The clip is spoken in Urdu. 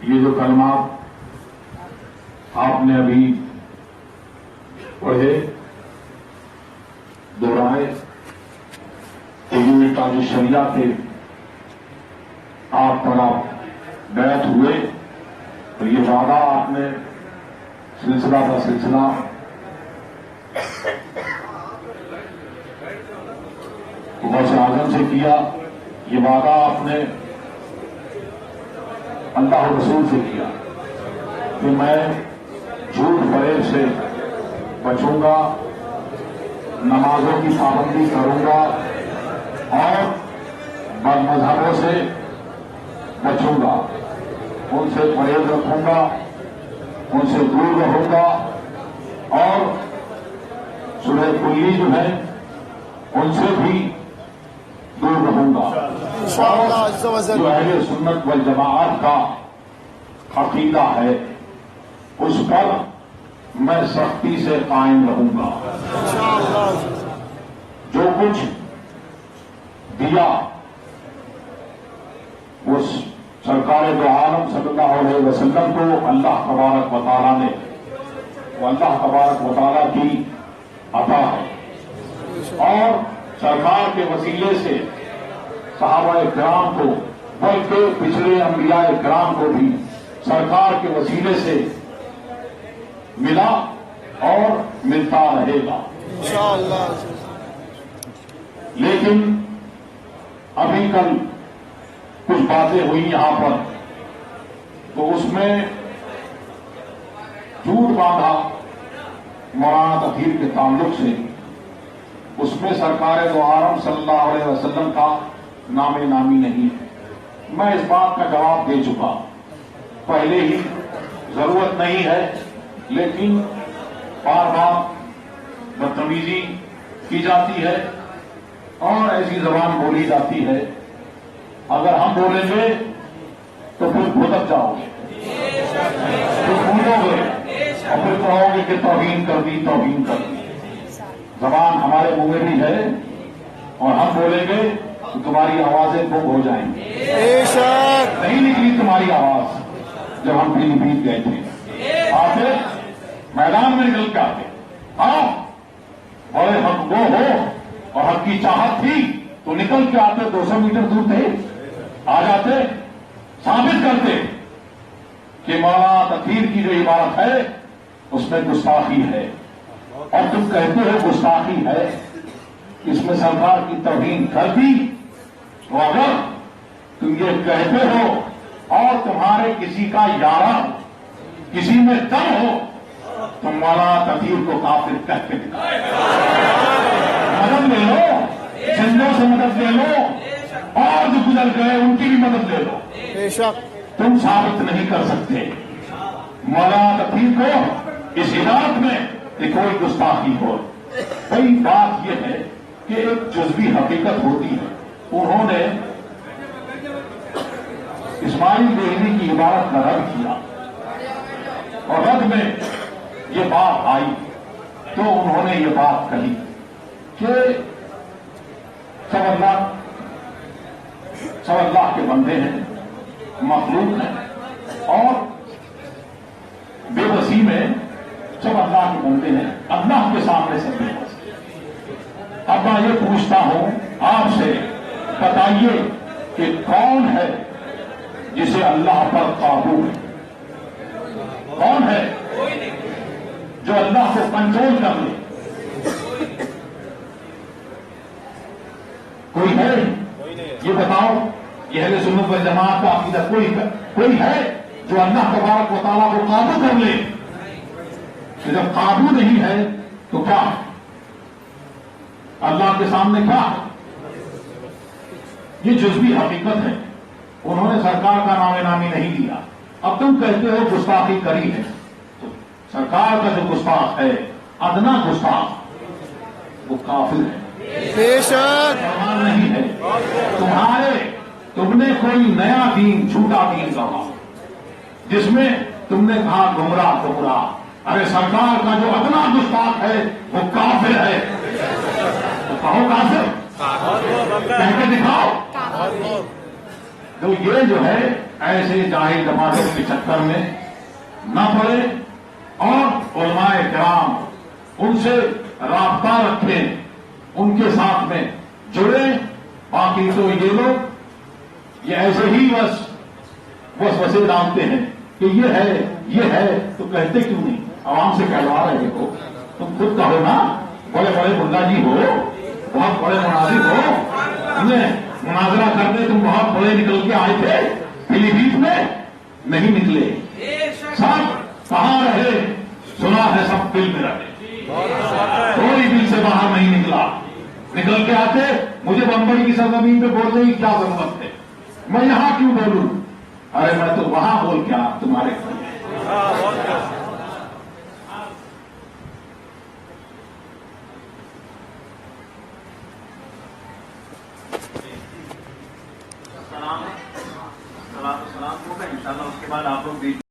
یہ جو کلمات آپ نے ابھی پڑھے دہرائے تو یہ تاج شریعہ کے آپ پر آپ بیعت ہوئے تو یہ وعدہ آپ نے سلسلہ کا سلسلہ غوث اعظم سے کیا، یہ وعدہ آپ نے اللہ رسول سے کیا کہ میں جھوٹ فریب سے بچوں گا، نمازوں کی پابندی کروں گا اور بد مذہبوں سے بچوں گا، ان سے پرہیز رکھوں گا، ان سے دور رہوں گا اور سورہ کلی جو ہے ان سے بھی دور رہوں گا۔ جو اہل سنت والجماعت کا عقیدہ ہے اس پر میں سختی سے قائم رہوں گا۔ جو کچھ دیا اس سرکار دو عالم صلی اللہ علیہ وسلم کو اللہ تبارک و تعالیٰ نے، وہ اللہ تبارک و تعالیٰ کی عطا ہے اور سرکار کے وسیلے سے صحابہ کرام کو بلکہ پچھلے انبیاء کرام کو بھی سرکار کے وسیلے سے ملا اور ملتا رہے گا انشاءاللہ۔ لیکن ابھی کل کچھ باتیں ہوئی یہاں پر تو اس میں جھوٹ باندھا مولانا تطہیر کے تعلق سے، اس میں سرکار دو عالم صلی اللہ علیہ وسلم کا نام نامی نہیں ہے۔ میں اس بات کا جواب دے چکا پہلے ہی، ضرورت نہیں ہے، لیکن بار بار بدتمیزی کی جاتی ہے اور ایسی زبان بولی جاتی ہے، اگر ہم بولیں گے تو پھر بھٹک جاؤ گے، پھر بھولو گے اور پھر کہو گے کہ توہین کر دی، توہین کر دی۔ زبان ہمارے منہ میں بھی ہے اور ہم بولیں گے تو تمہاری آوازیں گم ہو جائیں گی۔ نہیں نکلی تمہاری آواز جب ہم پیلی بھیت گئے تھے، آتے میدان میں نکل کے آتے، ہاں بڑے حق وہ ہو اور حق کی چاہت تھی تو نکل کے آتے، 200 میٹر دور تھے، آ جاتے، ثابت کرتے کہ مولانا تطہیر کی جو عبارت ہے اس میں گستاخی ہے اور تم کہتے ہو گستاخی ہے، اس میں سرکار کی توہین کر دی۔ تو اگر تم یہ کہتے ہو اور تمہارے کسی کا یارہ کسی میں دم ہو تو مولانا تطہیر کو کافر کہہ کے دکھاؤ، مدد لے لو، جنوں سے مدد لے لو اور جو گزر گئے ان کی بھی مدد لے لو، تم ثابت نہیں کر سکتے مولانا تطہیر کو اس ہدایت میں کہ کوئی گستاخی ہو۔ کوئی بات یہ ہے کہ ایک جزوی حقیقت ہوتی ہے، انہوں نے اسماعیل دہلوی کی عبارت کا رد کیا اور رد میں یہ بات آئی تو انہوں نے یہ بات کہی کہ سب اللہ کے بندے ہیں، مخلوق ہیں اور بے بسی میں سب اللہ کے بندے ہیں، اللہ کے سامنے سب بے بس۔ اب میں یہ پوچھتا ہوں آپ سے، بتائیے کہ کون ہے جسے اللہ پر قابو ہے؟ کون ہے جو اللہ کو کنٹرول کر لے؟ کوئی ہے؟ یہ بتاؤ، یہ اہل سنت والجماعت کا عقیدہ کوئی ہے جو اللہ تبارک و تعالیٰ کو قابو کر لے؟ کہ جب قابو نہیں ہے تو کیا اللہ کے سامنے کیا ہے؟ یہ جزوی حقیقت ہے، انہوں نے سرکار کا نام نامی نہیں دیا، اب تم کہتے ہو گستاخی کری ہے، تو سرکار کا جو گستاخ ہے، ادنا گستاخ، وہ کافر ہے، مسلمان نہیں ہے۔ تم نے کوئی نیا دین، جھوٹا دین کہا جس میں تم نے کہا گمراہ۔ ارے سرکار کا جو ادنا گستاخ ہے وہ کافر ہے، تو کہو کافر، کہہ کے دکھاؤ۔ تو یہ جو ہے ایسے جاہل جماعتوں کے چکر میں نہ پڑے اور علماء کرام ان سے رابطہ رکھیں، ان کے ساتھ میں جڑے. باقی تو یہ لوگ یہ ایسے ہی وسوسے ڈالتے ہیں کہ یہ ہے تو کہتے کیوں نہیں؟ عوام سے کہلوا رہے ہو، تم خود کہو نا. بڑے بڑے ملا جی ہو، بہت بڑے مناظر ہو، مناظرہ کرنے تم بہت بڑے نکل کے آئے تھے. پیلی بھیت میں نہیں نکلے، سب کہاں رہے؟ سنا ہے سب دل میں رہے، کوئی دل سے باہر نہیں نکلا. نکل کے آتے مجھے بمبئی کی سرزمین پہ بولنے کی کیا ضرورت ہے؟ میں یہاں کیوں بولوں؟ ارے میں تو وہاں بول کے تمہارے گھر میں. سلام ہوگا انشاءاللہ، اس کے بعد آپ لوگ